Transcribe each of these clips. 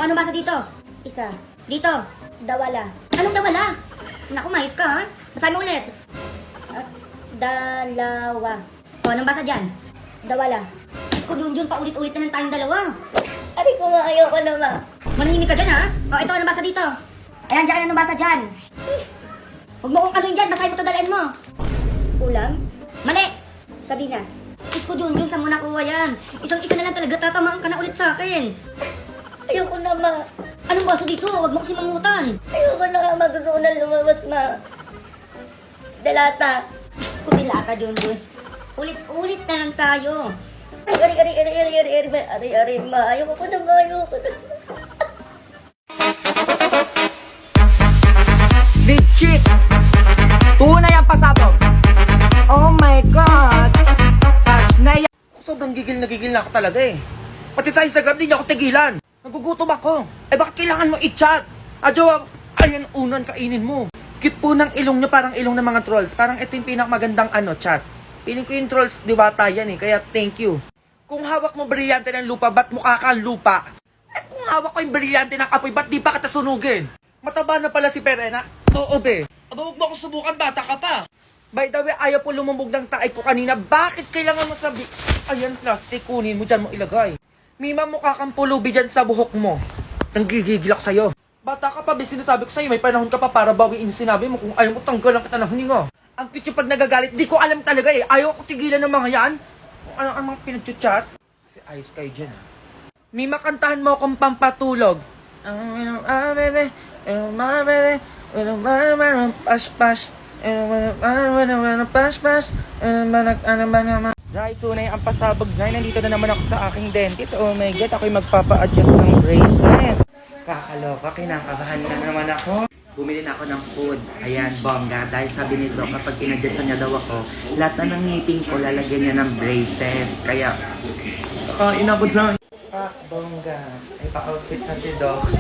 ano basa dito? Isa. Dito. Dawala. Anong dawala? Naku, mais ka ha? Basahin mo ulit. At dalawa. O, anong basa dyan? Dawala. Kung yun, paulit-ulit na lang tayong dalawa. Aray ko, ayaw ko na ba? Manahimik ka dyan ha? O, ito, anong basa dito? Ayan, dyan, anong basa dyan? Huwag mo kung ano yun dyan, basahin mo ito, dalhin mo. Ulam? Mali! Sardinas. Isko Junjun, saan mo nakuha yan? Isang-isa na lang talaga, tatamaan ka na ulit sa akin. Ayoko na ma. Anong baso dito? Huwag mo kasi mamutan. Ayoko na nga, gusto ko na lumabas ma. Delata. Kumilata, Junjun. Ulit-ulit na lang tayo. Ari, ma. Ayoko na ma, ayoko na. Legit! Tunay ang pasabog! Oh my God! Gosh, naya... Sobrang gigil na ako talaga eh. Pati sa Instagram, di niya ako tigilan. Nagugutom ako. Eh bakit kailangan mo i-chat? Adjo, ayan unan, kainin mo. Cute po ng ilong niya, parang ilong ng mga trolls. Parang ito yung pinakamagandang chat. Piling ko yung trolls, di ba yan eh, kaya thank you. Kung hawak mo brilyante ng lupa, ba't mukha kang lupa? Eh kung hawak ko yung brilyante ng apoy, ba't di pa kita sunugin? Mataba na pala si Perena. Oo, be. Aba, huwag mo ako subukan, bata ka pa. By the way, ayaw po lumubog ng taay ko kanina. Bakit kailangan mo sabi? Ayan, plastic, kunin mo dyan mo ilagay. Mima, mukha kang pulubi dyan sa buhok mo. Nanggigigil ako sa'yo. Bata ka pa, be, sinasabi ko sa'yo, may panahon ka pa para bawiin sinabi mo. Kung ayaw mo, tanggalan kita ng hininga. Ang cute yung pag nagagalit, di ko alam talaga eh. Ayaw ko tigilan ng mga yan. Kung ano ang mga pinag-chat. Kasi ayos kayo dyan. Mima, kantahan mo akong pampatulog. Bebe. Zay, tunay ang pasabog. Zay, nandito na naman ako sa aking dentist. Oh my God, ako'y magpapa-adjust ng braces. Kakaloka, kinakabahan na naman ako. Bumili na ako ng food. Ayan, bongga. Dahil sabi ni Doc, kapag in-adjustan niya daw ako, lahat na ng ngipin ko, lalagyan niya ng braces. Kaya, kakain ako dyan. Bongga. Ay, pa-outfit na si Doc.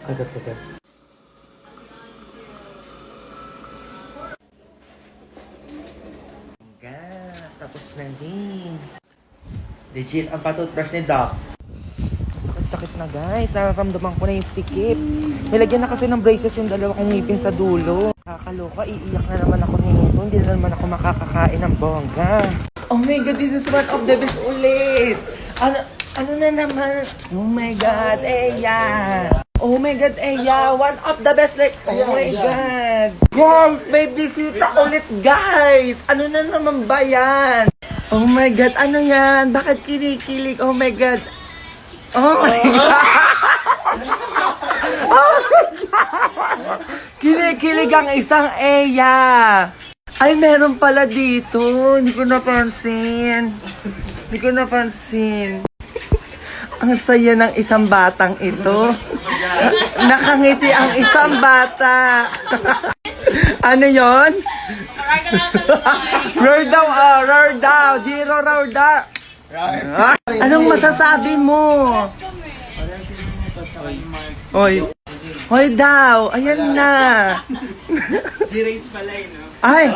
Agad. Tapos na din. Legit, ang patutbrush ni Doc. Sakit na guys. Nararamdaman ko na yung sikip. Nilagyan na kasi ng braces yung dalawa kong ngipin sa dulo. Kakaloka, iiyak na naman ako nito. Hindi na naman ako makakakain ng bongga. Oh my God, this is one of the best ulit. Ano na naman? Oh my God, Eya. Oh my God, Eya. One of the best like, oh my God. Guys, may bisita ulit guys. Ano na naman ba yan? Oh my God, ano yan? Bakit kinikilig? Oh my God. Oh my God. Oh my God. Kinikilig ang isang Eya. Ay, meron pala dito. Hindi ko napansin. Ang saya ng isang batang ito. Nakangiti ang isang bata. Ano yon? Roar daw. Jiro, roar daw. Anong masasabi mo? Hoy daw. Ayan na. G-Race pala eh, no? Ay!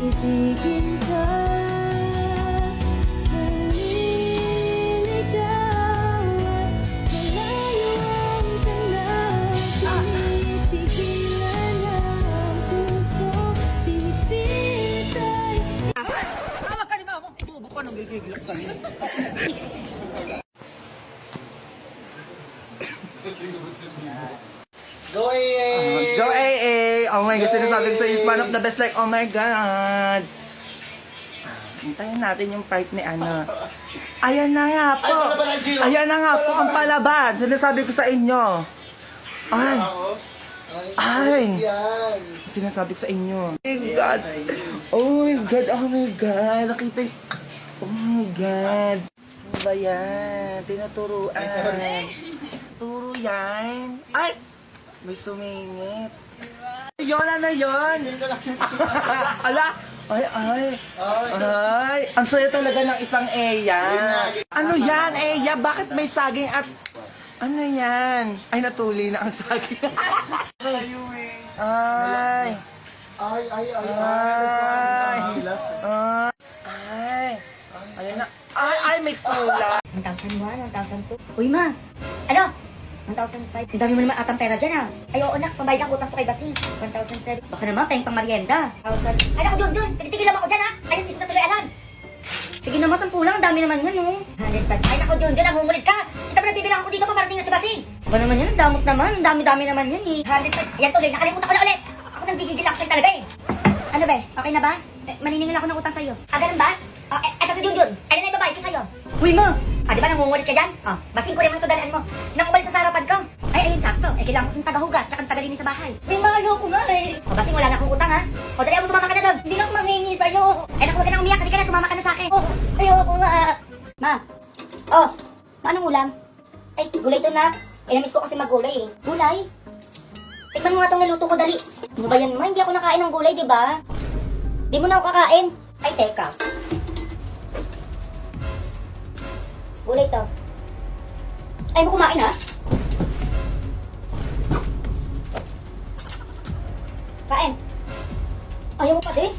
Itigin ka, maliligawan, malayo ang tanaw, tinitigil na ang puso, pinipilit ay... Tawag ka ni ba ako? Subo ko nang gigigilak sa'yo. Go AA! Go AA! Oh my God, sinasabi ko sa'yo is one of the best like, oh my God! Hintayin natin yung part ni ano. Ayan na nga po! Ayan na nga po ang palaban! Sinasabi ko sa inyo. Ay! Sinasabi ko sa inyo. Oh my God! Oh my God! Oh my God! Nakita yung... Oh my God! Ano ba yan? Tinuturuan. Turo yan. Ay! May sumingit. Yun, ano yun? Ala! Ay, ang saya talaga ng isang Eya. Ano yan, Eya? Bakit may saging at... Ano yan? Ay, natuli na ang saging. Ay. Ayan na. Ay, may tula. 1,001, 1,002. Uy, ma! Ano? 1,005. Ang dami mo naman atang pera dyan, ah. Ay, oo, nak. Pambayad ang utang ko kay Basing. 1,007. Baka naman, pahing pang merienda. 1,000. Ay, naku, Jun! Tigilan mo ako dyan, ha? Ay, hindi ko na tuloy alam. Sige naman, ang pulang. Ang dami naman yan, oh. 105. Ay, naku, Jun! Nangungulit ka! Kita pa nagbibilang ako dito, paparating na si Basing. Ba naman yan? Ang damot naman. Ang dami-dami naman yan, eh. 105. Yan, tuloy. Nakalimutan ko na ulit. Ako nang gigigil ako sa'yo talaga, eh. Ano ba? Okay na ba? Maniningil ako ng utang sa'yo. Ah, ganun ba? Oh, eto si Junjun. Ayun na yung babae ko sa'yo. Uy mo! Ah, di ba nangungulit ka dyan? Oh, Basing ko rin mo ito dalaan mo. Nang umalis sa harapan ko. Ay, ayun, sakto. Eh, kailangan ko yung tagahugas, tsaka tagalinis sa bahay. Uy, mahalo ko nga eh. O, Basing, wala na akong utang, ha? O, dali mo, sumama ka na doon. Hindi na ako manghingi sa'yo. Eh, naku, huwag ka na umiyak. Hindi ka na, sumama ka na sa akin. Oh, ayoko nga. Ma. Oh, anong ulam? Ay, gulay to na. Eh, namiss ko kasi maggulay eh. Gulay? Tikman mo nga itong niluto ko, dali. Ano ba yan, ma? Hindi ako nakain ng gulay, di ba? Di mo na ako kakain. Ay, teka. Gulay to. Ay mo kumain, ha? Kain. Ayaw mo pa, di?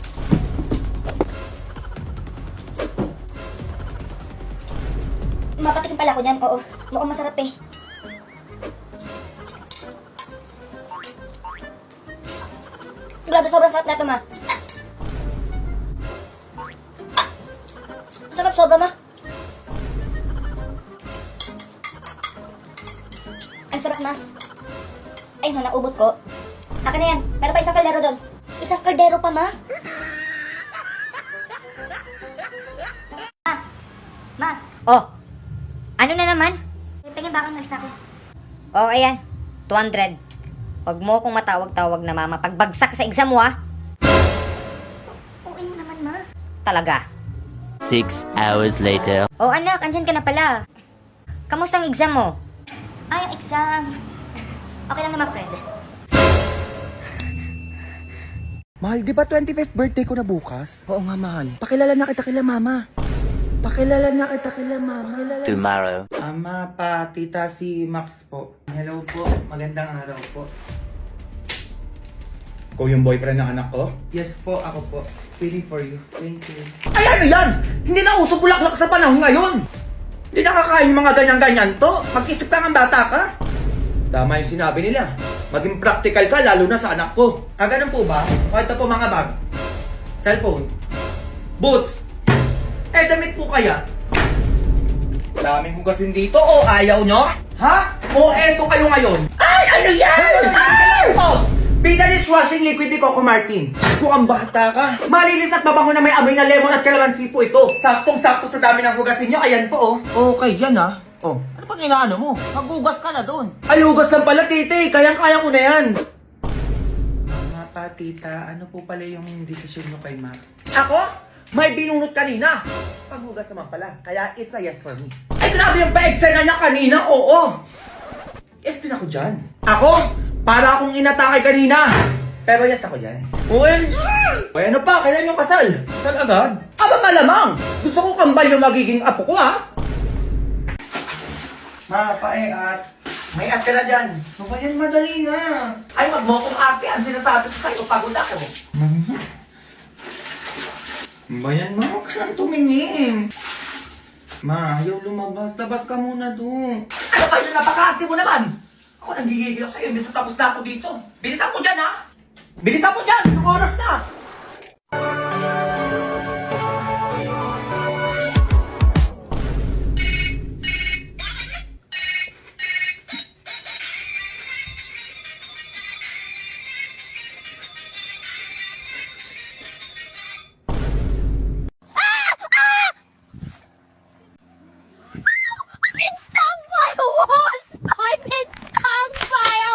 Mapatikin pala ako niyan, oo. Mukhang masarap eh. Grabe, sobrang sarap na ito, ma. Sarap sobra, ma. Ang sarap, ma. Ay, no, naubos ko. Akin na yan. Meron pa isang kaldero doon. Isang kaldero pa, ma. Ma. Oh, ano na naman? Tingin ba akong nasa ko? Oh, ayan. 200. Huwag mo kong matawag-tawag na mama. Pagbagsak sa exam mo, ah. Uwi mo naman, ma. Talaga. 6 hours later. Oh, anak, andyan ka na pala. Kamusta ang exam mo? Ay, ang exam. Okay lang naman, friend. Mahal, di ba 25th birthday ko na bukas? Oo nga, mahal. Pakilala na kita kila mama. Pakilala na kita kila mama. Tomorrow. Ama, pa, tita, si Max po. Hello po, magandang araw po. Ikaw yung boyfriend ng anak ko? Yes po, ako po. Feeling for you. Thank you. Ay, ano yan? Hindi na uso bulaklak sa panahon ngayon. Hindi nakakain yung mga ganyan-ganyan to. Mag-isip ka ng bata ka. Tama yung sinabi nila. Maging practical ka, lalo na sa anak ko. Ah, ganun po ba? O ito po mga bag. Cellphone. Boots. Eh, damit po kaya? Daming hugasin dito. Oo, ayaw nyo? Ha? O eto kayo ngayon? Ay, ano yan? Oh, Bida dishwashing liquid ni Coco Martin. Kung ang bata ka. Malinis at mabango na may amoy na lemon at kalamansi po ito. Saktong-sakto sa dami ng hugasin nyo. Ayan po, oh. Okay, yan ah. Oh, ano pang inaano mo? Maghugas ka na doon. Ay, hugas lang pala, tite. Kayang-kaya ko na yan. Mama pa, tita, ano po pala yung decision nyo kay Max? Ako? May binunot kanina. Paghugas naman pala. Kaya it's a yes for me. Ay, grabe yung pa-eksena niya kanina. Oo. Yes din ako dyan. Ako? Para akong inatake kanina. Pero yes ako dyan. Well, ano pa? Kailan yung kasal? Kasal agad? Aba malamang. Gusto ko kambal yung magiging apo ko, ha? Ma, pae, at may ate na dyan. So, yan madali na. Ay, wag mo akong ate. Ang sinasabi ko sa'yo, pagod ako. Bayan mo, huwag ka nang tumingin. Ma, ayaw lumabas. Labas ka muna doon. Ano kayo, napaka-ate mo naman? Ako nang gigigil ako sa'yo. Imbis na tapos na ako dito. Bilisan mo dyan, ha? Bilisan mo dyan! Anong oras na? Stung by a wasp! I've been stung by a...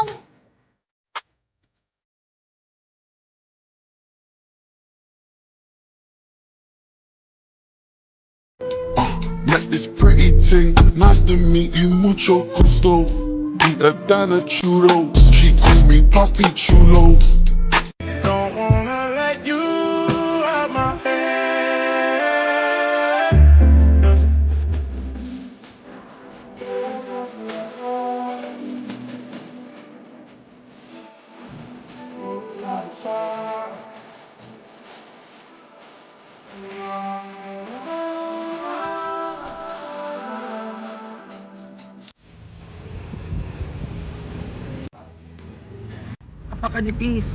Met this pretty thing, nice to meet you, mucho gusto. Eat a Dana churro. she call me Papi Chulo. Don't wanna let you out my head. Napakanipis.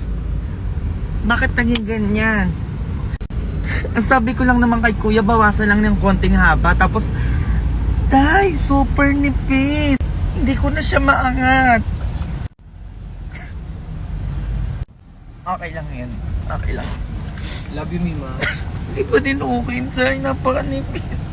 Bakit naging ganyan? Ang sabi ko lang naman kay kuya, bawasan lang ng konting haba. Tapos, day, super nipis. Hindi ko na siya maangat. Okay lang yan. Okay lang. Love you, Mima. Hindi pa din okay, sir. Napakanipis.